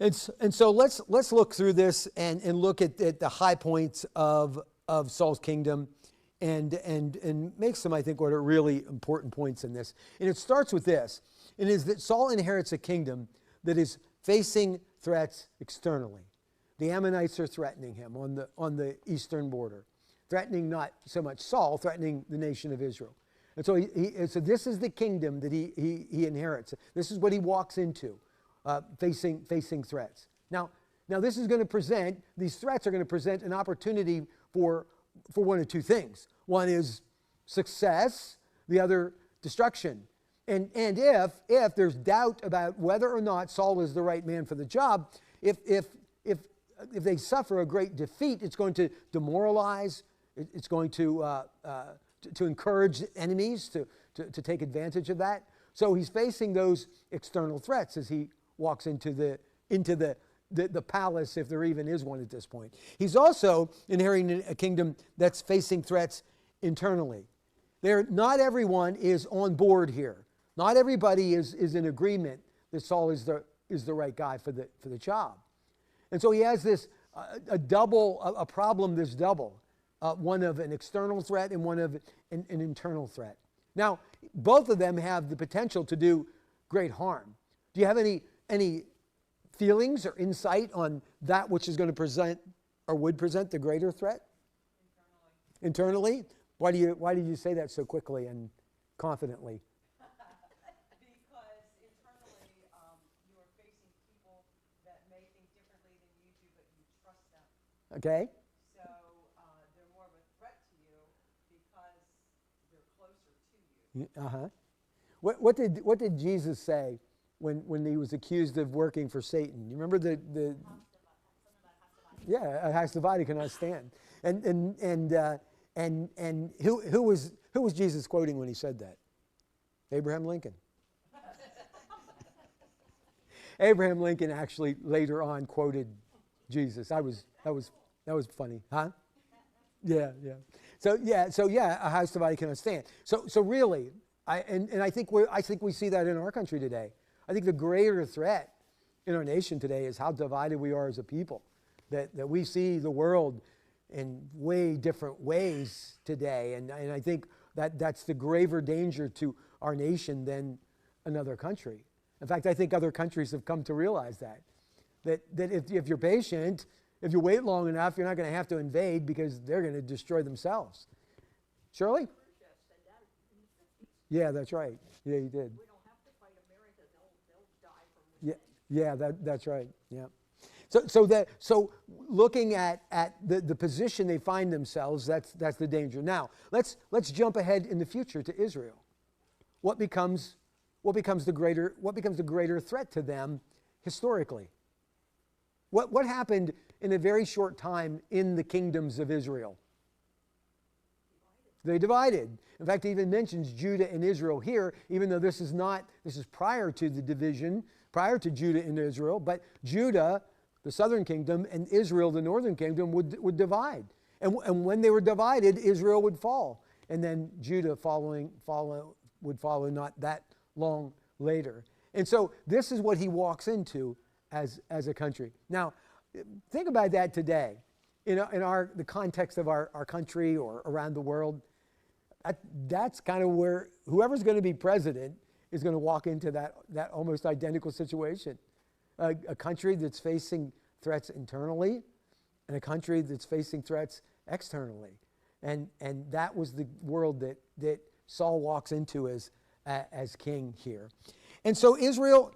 And so let's look through this and look at the high points of Saul's kingdom and make some, I think, what are really important points in this. And it starts with this. It is that Saul inherits a kingdom that is facing threats externally. The Ammonites are threatening him on the eastern border, threatening not so much Saul, threatening the nation of Israel. And so so this is the kingdom that he inherits. This is what he walks into, facing threats. Now this is going to present, these threats are going to present an opportunity for one of two things. One is success, the other destruction. And if there's doubt about whether or not Saul is the right man for the job, if they suffer a great defeat, it's going to demoralize, it's going to encourage enemies to take advantage of that. So he's facing those external threats as he walks into the palace, if there even is one at this point. He's also inheriting a kingdom that's facing threats internally. Not everyone is on board here. Not everybody is in agreement that Saul is the right guy for the job. And so he has this a problem that's double. One of an external threat and one of an internal threat. Now, both of them have the potential to do great harm. Do you have any feelings or insight on that which is going to present or would present the greater threat? Internally? Why did you say that so quickly and confidently? Because internally, you are facing people that may think differently than you do, but you trust them. Okay. So they're more of a threat to you because they're closer to you. Uh-huh. What did Jesus say when he was accused of working for Satan? You remember the yeah, a house divided cannot stand. And who was Jesus quoting when he said that? Abraham Lincoln. Abraham Lincoln actually later on quoted Jesus. That was funny, huh? Yeah. So a house divided cannot stand. So really, I think we see that in our country today. I think the greater threat in our nation today is how divided we are as a people. That we see the world in way different ways today, and I think that's the graver danger to our nation than another country. In fact, I think other countries have come to realize that if you're patient, if you wait long enough, you're not going to have to invade because they're going to destroy themselves. Shirley? Yeah, that's right. Yeah, you did. We don't have to fight America. They'll die from within. Yeah, that's right. Yeah. So looking at the position they find themselves, that's the danger. Now let's jump ahead in the future to Israel. What becomes the greater threat to them historically? What happened in a very short time in the kingdoms of Israel? They divided. In fact, it even mentions Judah and Israel here, even though this is prior to the division, prior to Judah and Israel, but Judah, the southern kingdom, and Israel, the northern kingdom, would divide. And when they were divided, Israel would fall. And then Judah would follow not that long later. And so this is what he walks into as a country. Now, think about that today. In the context of our country or around the world, that's kind of where whoever's going to be president is going to walk into that almost identical situation. A country that's facing threats internally and a country that's facing threats externally. And that was the world that Saul walks into as king here. And so Israel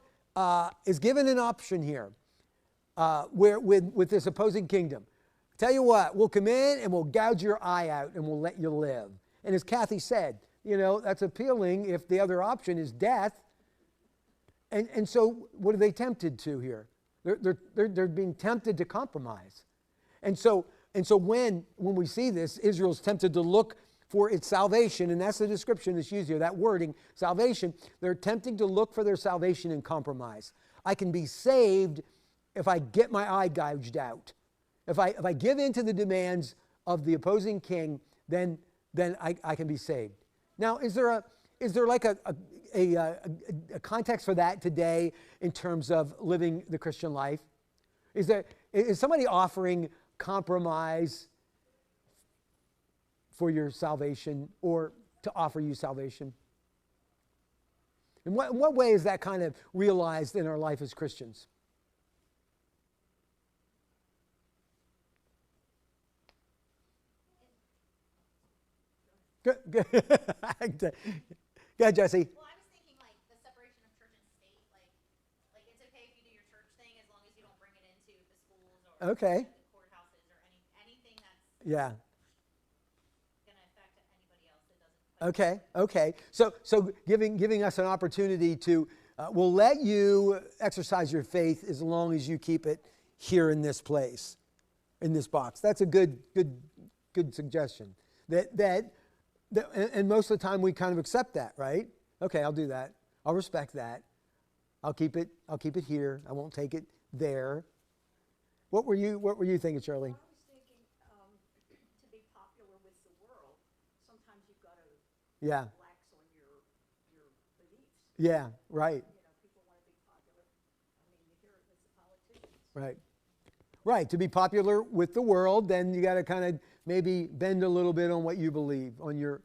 is given an option here where with this opposing kingdom. Tell you what, we'll come in and we'll gouge your eye out and we'll let you live. And as Kathy said, that's appealing if the other option is death. And so what are they tempted to here? They're being tempted to compromise. And so when we see this, Israel's tempted to look for its salvation, and that's the description that's used here, that wording, salvation. They're tempting to look for their salvation in compromise. I can be saved if I get my eye gouged out. If I give in to the demands of the opposing king, then I can be saved. Now, is there is there like a context for that today in terms of living the Christian life? Is somebody offering compromise for your salvation or to offer you salvation? In what way is that kind of realized in our life as Christians? Good. Go ahead, Jesse. Well, I was thinking like the separation of church and state, like it's okay if you do your church thing as long as you don't bring it into the schools or Okay. the courthouses or anything that's Yeah. going to affect anybody else. It doesn't. Okay. So giving us an opportunity to, we'll let you exercise your faith as long as you keep it here in this place, in this box. That's a good suggestion. And most of the time we kind of accept that, right? Okay, I'll do that. I'll respect that. I'll keep it here. I won't take it there. What were you thinking, Shirley? I was thinking, to be popular with the world, sometimes you've got to Yeah. relax on your beliefs. Yeah, right. People want to be popular. I mean, you hear it with the politicians. Right. Right. To be popular with the world, then you got to kind of maybe bend a little bit on what you believe, on your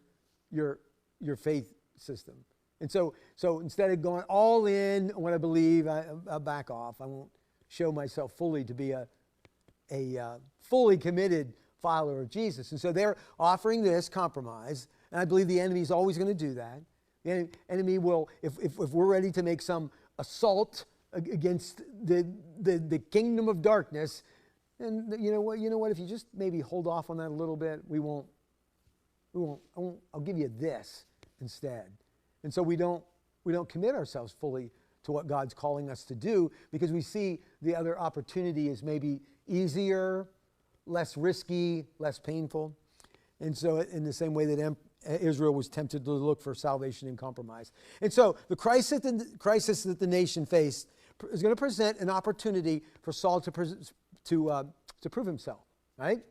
faith system. And so instead of going all in on what I believe, I'll back off. I won't show myself fully to be a fully committed follower of Jesus. And so they're offering this compromise, and I believe the enemy is always going to do that. The enemy will, if we're ready to make some assault against the kingdom of darkness, and you know what, if you just maybe hold off on that a little bit, I'll give you this instead. And so we don't commit ourselves fully to what God's calling us to do, because we see the other opportunity is maybe easier, less risky, less painful. And so in the same way that Israel was tempted to look for salvation in compromise. And so the crisis that the nation faced is going to present an opportunity for Saul to prove himself, right?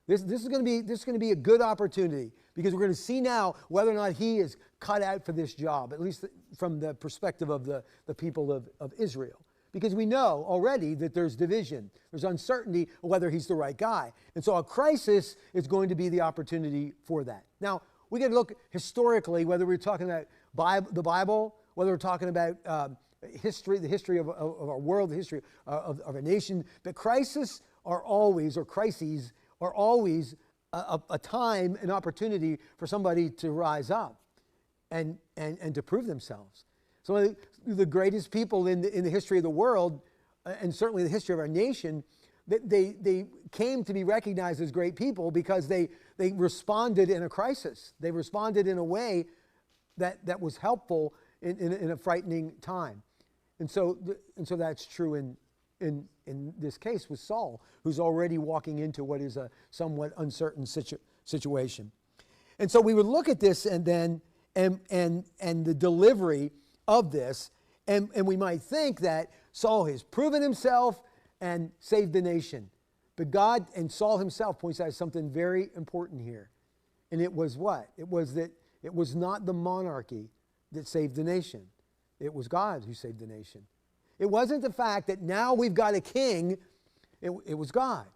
This is going to be a good opportunity, because we're going to see now whether or not he is cut out for this job, at least from the perspective of the people of Israel. Because we know already that there's division, there's uncertainty whether he's the right guy. And so a crisis is going to be the opportunity for that. Now, we can look historically, whether we're talking about the Bible, whether we're talking about history, the history of our world, the history of a nation, but crises are always a time, an opportunity for somebody to rise up and to prove themselves. So the greatest people in the history of the world, and certainly the history of our nation, they came to be recognized as great people because they responded in a crisis. They responded in a way that was helpful in a frightening time. And so that's true in this case with Saul, who's already walking into what is a somewhat uncertain situation. And so we would look at this and then and the delivery of this, and we might think that Saul has proven himself and saved the nation. But God and Saul himself points out something very important here. And it was what? It was that it was not the monarchy that saved the nation. It was God who saved the nation. It wasn't the fact that now we've got a king. It was God.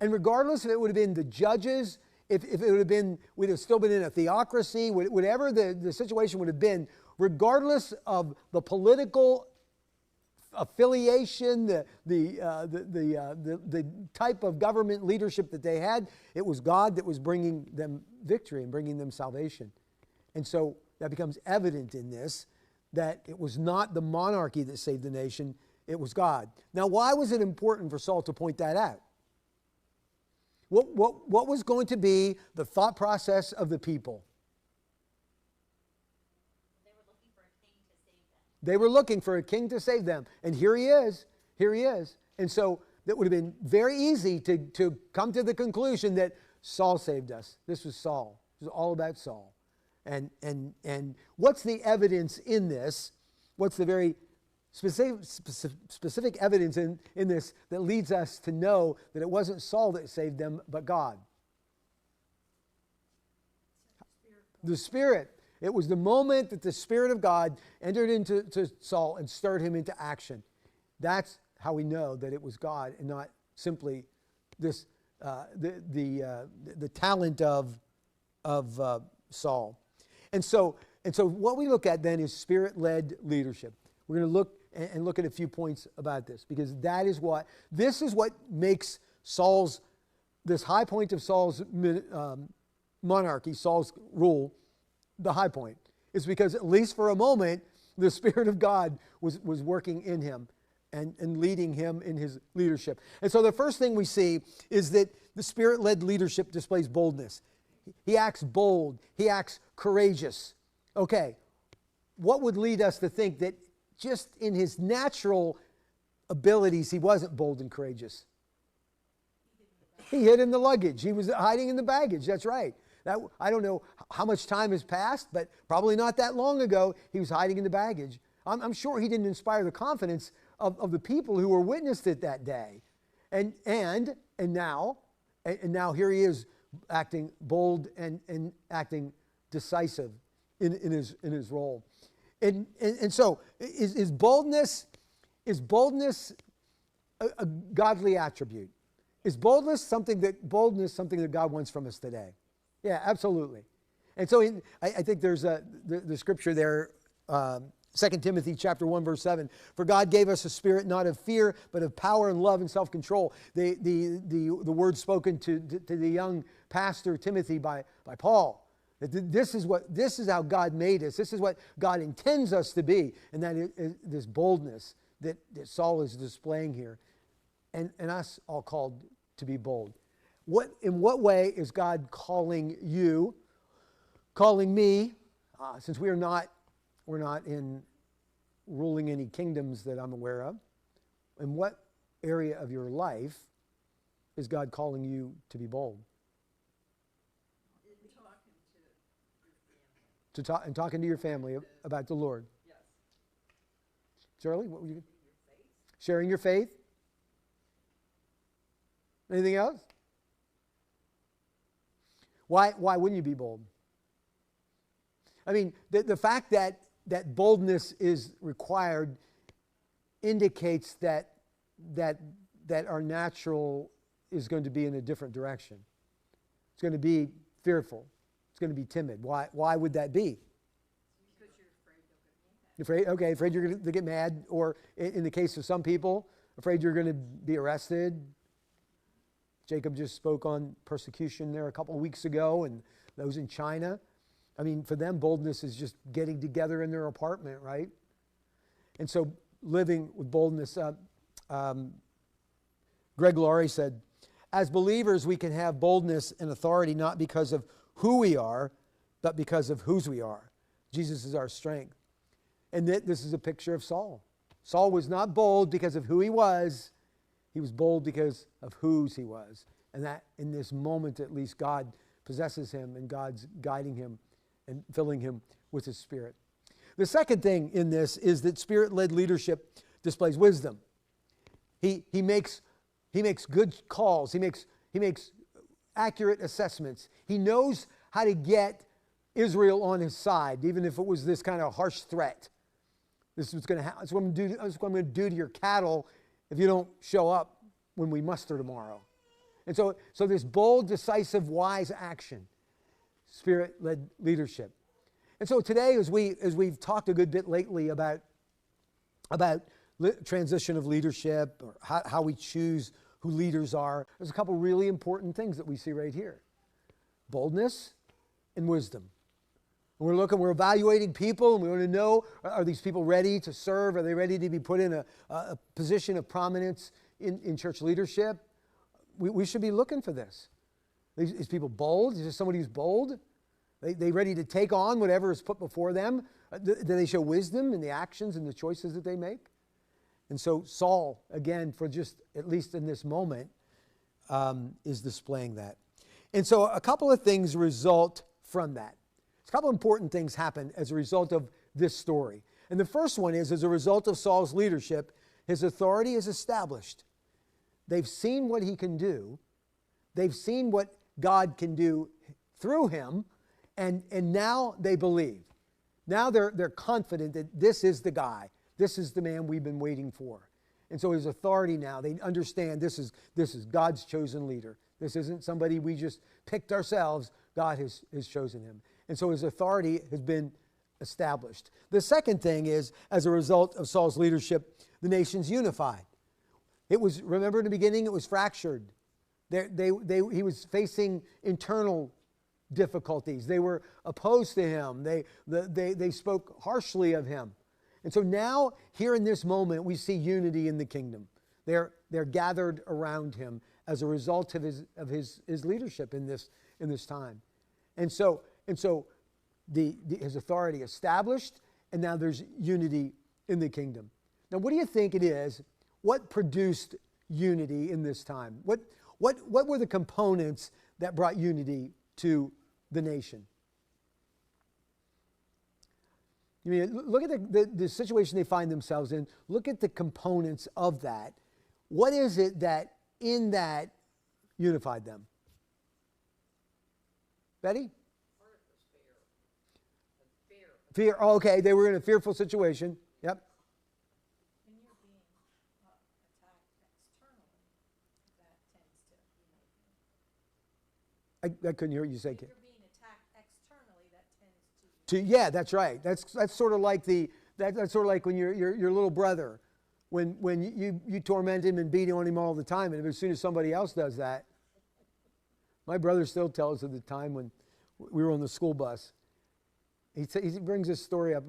And regardless if it would have been the judges, if it would have been, we'd have still been in a theocracy, whatever the situation would have been, regardless of the political affiliation, the type of government leadership that they had, it was God that was bringing them victory and bringing them salvation. And so that becomes evident in this, that it was not the monarchy that saved the nation, it was God. Now, why was it important for Saul to point that out? What was going to be the thought process of the people? They were looking for a king to save them. And here he is. Here he is. And so that would have been very easy to come to the conclusion that Saul saved us. This was Saul. It was all about Saul. And what's the evidence in this? What's the very specific evidence in this that leads us to know that it wasn't Saul that saved them, but God? The Spirit. It was the moment that the Spirit of God entered into Saul and stirred him into action. That's how we know that it was God and not simply this the talent of Saul. And so what we look at then is Spirit-led leadership. We're going to look at a few points about this, because this is what makes this high point of Saul's monarchy, Saul's rule, the high point. It's because, at least for a moment, the Spirit of God was working in him and leading him in his leadership. And so the first thing we see is that the Spirit-led leadership displays boldness. He acts bold. He acts courageous. Okay, what would lead us to think that just in his natural abilities he wasn't bold and courageous? He hid in the luggage. He was hiding in the baggage. That's right. I don't know how much time has passed, but probably not that long ago he was hiding in the baggage. I'm sure he didn't inspire the confidence of the people who were witnessed it that day. And now here he is acting bold and acting decisive in his role. And so is boldness a godly attribute? Is boldness something that God wants from us today? Yeah, absolutely. And so I think there's the scripture there, 2 Timothy chapter 1, verse 7. For God gave us a spirit not of fear, but of power and love and self-control. The word spoken to the young pastor Timothy by Paul. This is how God made us. This is what God intends us to be. And that is this boldness that Saul is displaying here. And us all called to be bold. In what way is God calling you, calling me, since we're not in ruling any kingdoms that I'm aware of, in what area of your life is God calling you to be bold? Talking to your family about the Lord. Yes. Shirley, what were you? Sharing your faith. Anything else? Why wouldn't you be bold? I mean, the fact that boldness is required indicates that our natural is going to be in a different direction. It's going to be fearful. It's going to be timid. Why would that be? Because you're afraid they'll get mad. Afraid you're going to get mad, or in the case of some people, afraid you're going to be arrested. Jacob just spoke on persecution there a couple of weeks ago, and those in China. I mean, for them, boldness is just getting together in their apartment, right? And so living with boldness, Greg Laurie said, as believers, we can have boldness and authority not because of who we are, but because of whose we are. Jesus is our strength. And this is a picture of Saul. Saul was not bold because of who he was. He was bold because of whose he was. And that in this moment, at least, God possesses him and God's guiding him and filling him with his Spirit. The second thing in this is that Spirit-led leadership displays wisdom. He makes good calls. He makes accurate assessments. He knows how to get Israel on his side, even if it was this kind of harsh threat. This is what's going to happen. That's what I'm going to do to your cattle if you don't show up when we muster tomorrow. And so this bold, decisive, wise action, Spirit-led leadership. And so today, as we've talked a good bit lately about transition of leadership, or how we choose who leaders are, there's a couple really important things that we see right here. Boldness and wisdom. And we're evaluating people, and we want to know, are these people ready to serve? Are they ready to be put in a position of prominence in church leadership? We should be looking for this. Is people bold? Is there somebody who's bold? They ready to take on whatever is put before them? Do they show wisdom in the actions and the choices that they make? And so Saul, again, for just at least in this moment, is displaying that. And so a couple of things result from that. A couple of important things happen as a result of this story. And the first one is, as a result of Saul's leadership, his authority is established. They've seen what he can do. They've seen what God can do through him. And now they believe. Now they're confident that this is the guy. This is the man we've been waiting for. And so his authority now, they understand this is God's chosen leader. This isn't somebody we just picked ourselves. God has chosen him. And so his authority has been established. The second thing is, as a result of Saul's leadership, the nation's unified. It was, remember in the beginning, it was fractured. He was facing internal difficulties. They were opposed to him. They spoke harshly of him. And so now, here in this moment, we see unity in the kingdom. They're gathered around him as a result of his leadership in this time. And so his authority established, and now there's unity in the kingdom. Now, what do you think it is? What produced unity in this time? What were the components that brought unity to the nation? I mean, look at the situation they find themselves in. Look at the components of that. What is it that in that unified them? Betty? Part of was fear. Fear. Fear. Oh, okay, they were in a fearful situation. Yep. When you're being attacked externally, that tends to unite you. I couldn't hear what you say, Kate. If you're being attacked externally, that tends to Yeah, that's right. That's sort of like that's sort of like when your little brother, when you torment him and beat on him all the time, and as soon as somebody else does that, my brother still tells of the time when we were on the school bus. He brings this story up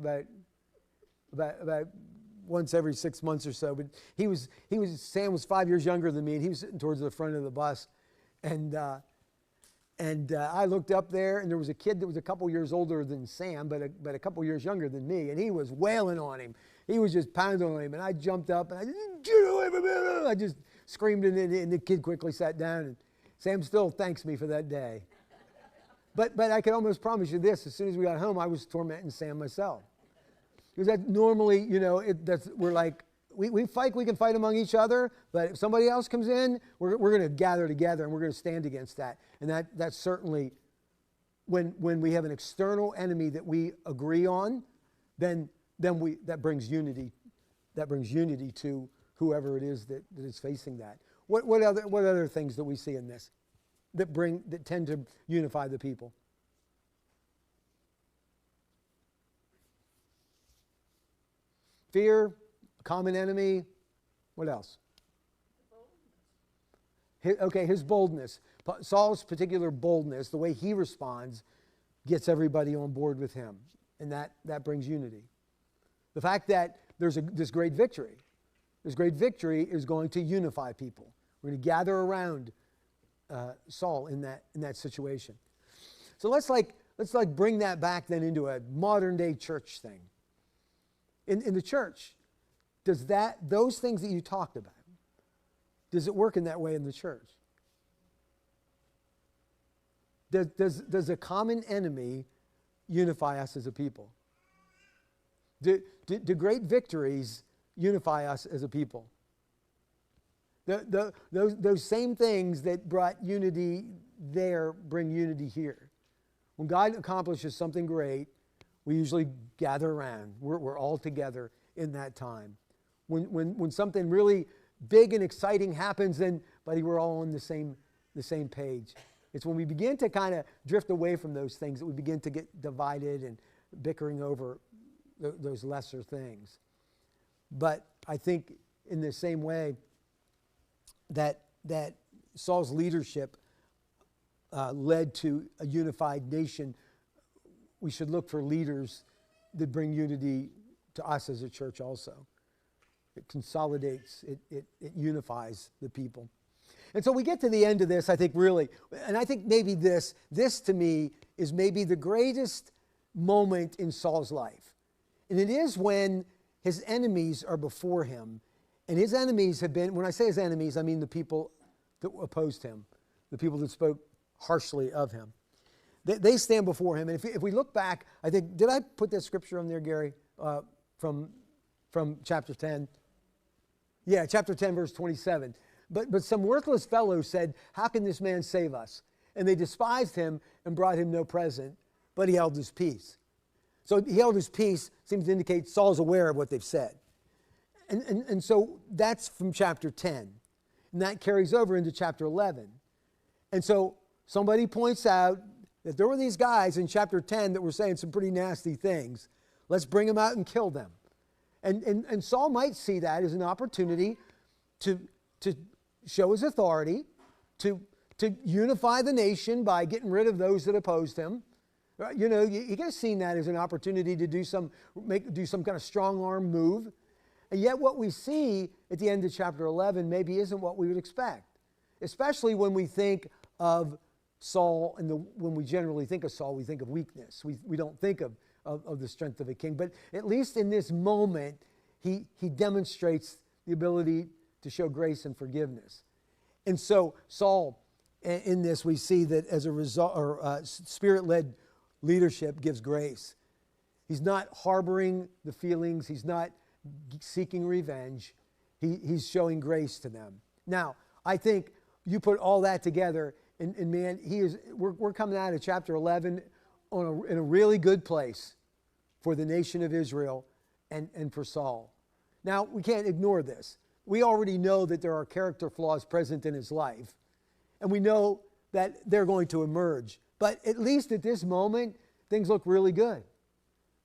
about once every 6 months or so. But Sam was 5 years younger than me, and he was sitting towards the front of the bus, and I looked up there, and there was a kid that was a couple years older than Sam, but a couple years younger than me, and he was wailing on him. He was just pounding on him, and I jumped up, and I just, get away from me! I just screamed, and the kid quickly sat down, and Sam still thanks me for that day. But I can almost promise you this, as soon as we got home, I was tormenting Sam myself. Because that normally, we're like, we fight, we can fight among each other, but if somebody else comes in, we're going to gather together and we're going to stand against that. And that's certainly, when we have an external enemy that we agree on, then that brings unity. That brings unity to whoever it is that is facing that. What other things do we see in this that tend to unify the people? Fear, common enemy. What else? His boldness. Saul's particular boldness, the way he responds, gets everybody on board with him. And that brings unity. The fact that there's this great victory. This great victory is going to unify people. We're going to gather around Saul in that situation. So let's bring that back then into a modern day church thing. In the church, does those things that you talked about, does it work in that way in the church? Does a common enemy unify us as a people? Do great victories unify us as a people? Those same things that brought unity there bring unity here. When God accomplishes something great, we usually gather around. We're all together in that time. When something really big and exciting happens, then, buddy, we're all on the same page. It's when we begin to kind of drift away from those things that we begin to get divided and bickering over those lesser things. But I think in the same way that Saul's leadership led to a unified nation, we should look for leaders that bring unity to us as a church also. It consolidates, it unifies the people. And so we get to the end of this, I think, really, and I think maybe this to me is maybe the greatest moment in Saul's life. And it is when his enemies are before him. And his enemies have been, when I say his enemies, I mean the people that opposed him, the people that spoke harshly of him. They stand before him. And if we look back, I think, did I put that scripture on there, Gary, from chapter 10? Yeah, chapter 10, verse 27. But some worthless fellow said, "How can this man save us?" And they despised him and brought him no present, but he held his peace. So he held his peace, seems to indicate Saul's aware of what they've said. And so that's from chapter 10. And that carries over into chapter 11. And so somebody points out that there were these guys in chapter 10 that were saying some pretty nasty things. Let's bring them out and kill them. And Saul might see that as an opportunity to show his authority, to unify the nation by getting rid of those that opposed him. You know, you could have seen that as an opportunity to do some kind of strong arm move. And yet what we see at the end of chapter 11 maybe isn't what we would expect, especially when we think of Saul, and when we generally think of Saul, we think of weakness. We don't think of the strength of a king. But at least in this moment, he demonstrates the ability to show grace and forgiveness. And so Saul, in this, we see that as a result, or Spirit-led leadership gives grace. He's not harboring the feelings. He's not seeking revenge. He's showing grace to them. Now, I think you put all that together, and man, we're coming out of chapter 11 in a really good place for the nation of Israel and for Saul. Now, we can't ignore this. We already know that there are character flaws present in his life, and we know that they're going to emerge. But at least at this moment, things look really good.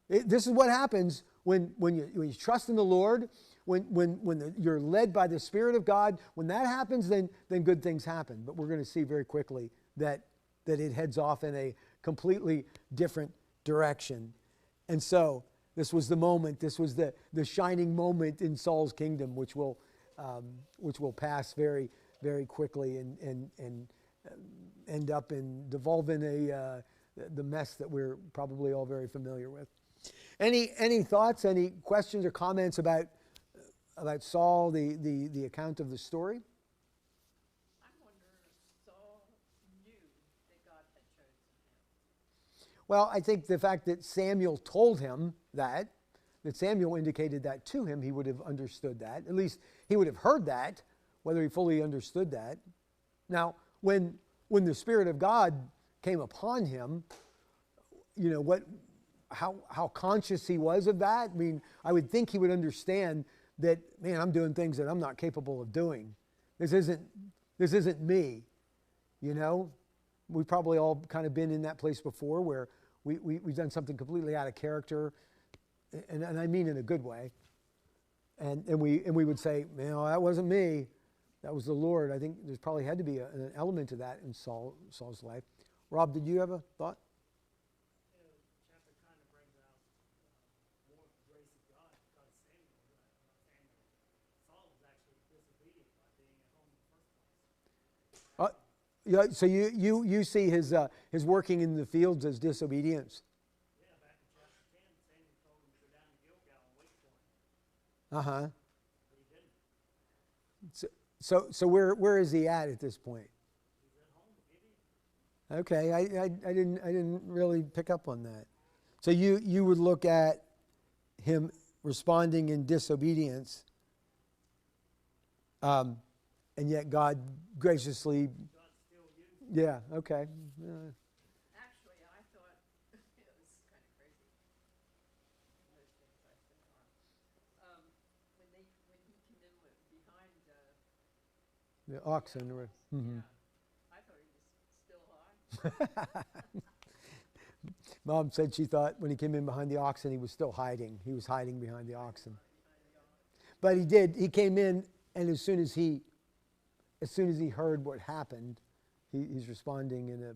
This is what happens when you trust in the Lord, when you're led by the Spirit of God. When that happens, then good things happen. But we're going to see very quickly that it heads off in a completely different direction. And so this was the moment. This was the shining moment in Saul's kingdom, which will pass very, very quickly and end up and devolve in the mess that we're probably all very familiar with. Any thoughts, any questions or comments about Saul, the account of the story? I wonder if Saul knew that God had chosen him. Well, I think the fact that Samuel told him that Samuel indicated that to him, he would have understood that. At least he would have heard that, whether he fully understood that. Now, when the Spirit of God came upon him, you know, how conscious he was of that. I mean, I would think he would understand that, man, I'm doing things that I'm not capable of doing. This isn't me, you know. We've probably all kind of been in that place before where we've done something completely out of character, and I mean in a good way. And we would say, man, that wasn't me. That was the Lord. I think there's probably had to be an element of that in Saul's life. Rob, did you have a thought? Yeah, so you see his working in the fields as disobedience. Yeah, back in chapter 10, Samuel told him to go down to Gilgal and wait for him. But he didn't. So where is he at this point? He's at home, Okay, I didn't really pick up on that. So you would look at him responding in disobedience, and yet God graciously. Yeah, okay. Actually, I thought it was kind of crazy. Most things I say are. When he came in behind The oxen. Mm-hmm. yeah, I thought he was still high. Mom said she thought when he came in behind the oxen, he was still hiding. He was hiding behind the oxen. But he did. He came in, and as soon as he heard what happened, he's responding in a.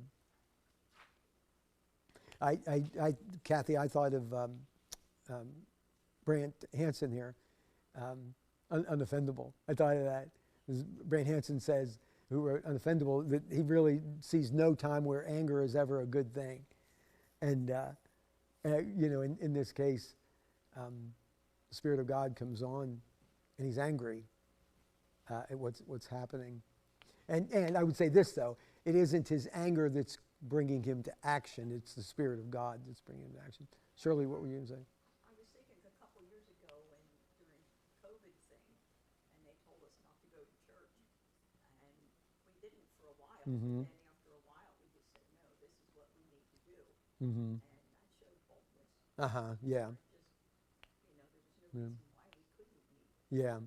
Kathy, I thought of Brant Hansen here, unoffendable. I thought of that. Brant Hansen says, who wrote Unoffendable, that he really sees no time where anger is ever a good thing. And you know, in this case, the Spirit of God comes on, and he's angry at what's happening. And I would say this, though, it isn't his anger that's bringing him to action. It's the Spirit of God that's bringing him to action. Shirley, what were you going to say? I was thinking a couple years ago when during COVID thing, and they told us not to go to church, and we didn't for a while. Mm-hmm. And after a while, we just said, no, this is what we need to do. Mm-hmm. And that showed boldness. Yeah. Just, there was no Yeah. reason why we couldn't meet. Yeah.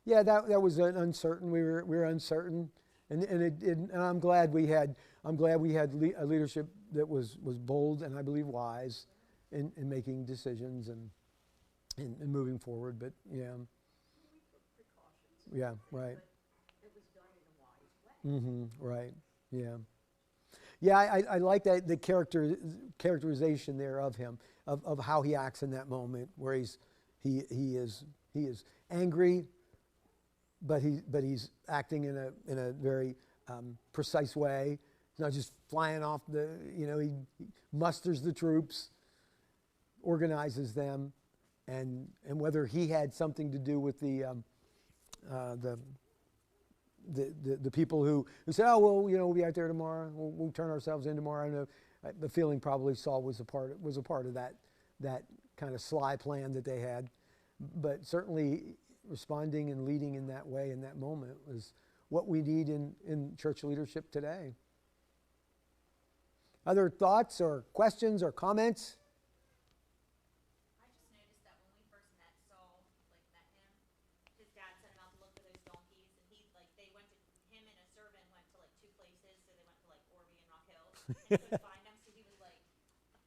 Yeah, that was an uncertain. We were uncertain, and I'm glad we had a leadership that was bold and I believe wise in making decisions and moving forward. But yeah, We took precautions. yeah, right. But it was done in a wise way. Right. Yeah. Yeah, I like that the characterization there of him, of how he acts in that moment, where he is angry, but he's acting in a very precise way. He's not just flying off he musters the troops, organizes them, and whether he had something to do with the people who said, oh, well, we'll be out there tomorrow. We'll turn ourselves in tomorrow. I know the feeling probably Saul was a part of that kind of sly plan that they had. But certainly responding and leading in that way in that moment was what we need in church leadership today. Other thoughts or questions or comments? I just noticed that when we first met Saul, met him, his dad sent him out to look for those donkeys, and him and a servant went to 2 places, so they went to Orby and Rock Hill, and couldn't find them, so he was like,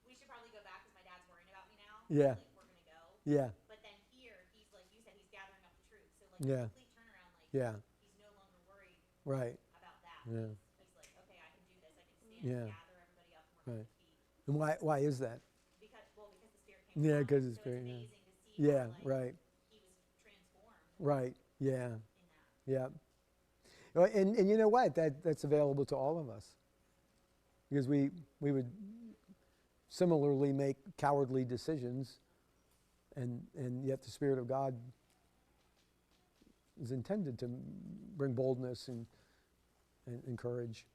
we should probably go back because my dad's worrying about me now. Yeah. We're going to go. Yeah. But then here, he's like you said, he's gathering up the troops, so Yeah. complete turnaround, Yeah. he's no longer worried Right. about that. Yeah. He's like, okay, I can do this, I can stand Yeah. and gather everybody up and we're Right. going to defeat. And why is that? Because the Spirit came Yeah, upon him. because the So Spirit, it's yeah. amazing to see Yeah, how, right. he was transformed Right. Yeah. in that. Yeah. Well, and you know what? That's available to all of us. Because we would similarly make cowardly decisions, and yet the Spirit of God is intended to bring boldness and courage.